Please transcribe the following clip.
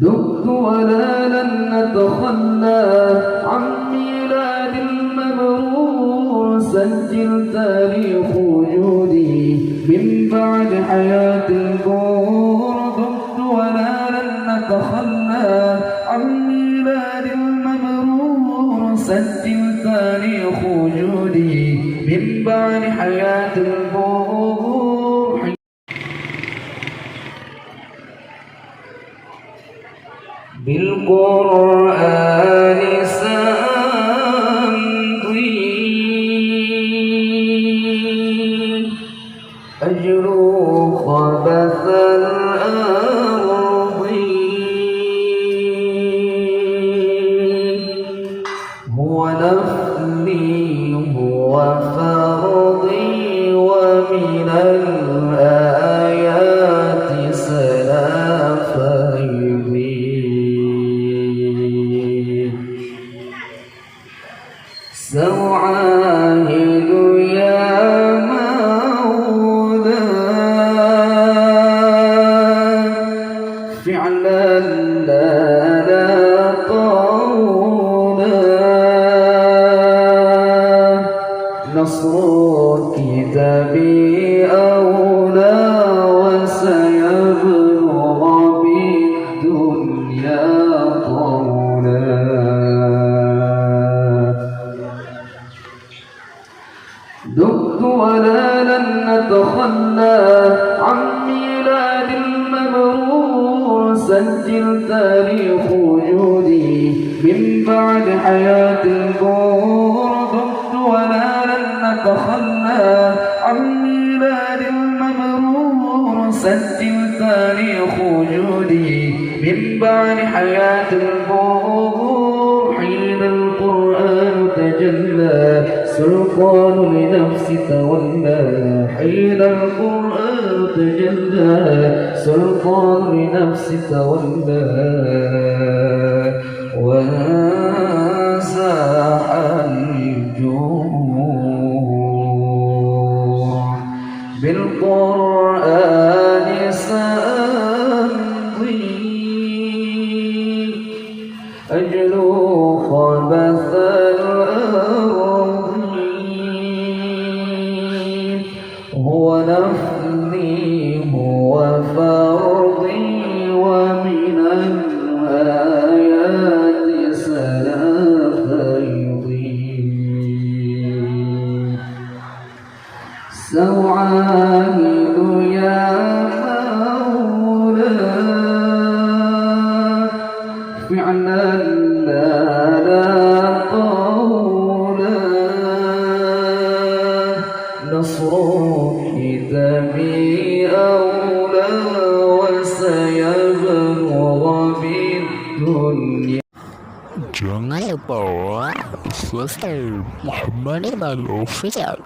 دقت ولا لن نتخلى عن ميلاد المبرور. سجل تاريخ وجودي من بعد حياة البور. دقت ولا لن نتخلى عن ميلاد المبرور. سجل تاريخ وجودي من بعد حياة البور. بالقرآن سأمضي أجلو خبث الأرض. هو نفلي هو فرضي ومن الآيات سلافي. سأعاهد يا مولاي فعلا لا قولا. نصر كتابي أولى وسيبلغ بالدنيا قولا. دقت ولا لن نتخلى عن ميلاد المبرور. سجل تاريخ وجودي من بعد حياة البور. دقت ولا لن نتخلى عن ميلاد المبرور. سجل تاريخ وجودي من بعد حياة البور. حين القرآن تجلى سلطان لنفس تولى. حين القرآن تجلى سلطان لنفس تولى. وزاح الجوع. بالقرآن سأمضي أجلو خبث الأرض. هو نفلي هو فرضي ومن الآيات سلافي. سأعاهد يا مولاي فعلا لا قولا. نصر كتابي أولى وسيبلغ بالدنيا. Jangan lupa subscribe Muhammad Iqbal Official.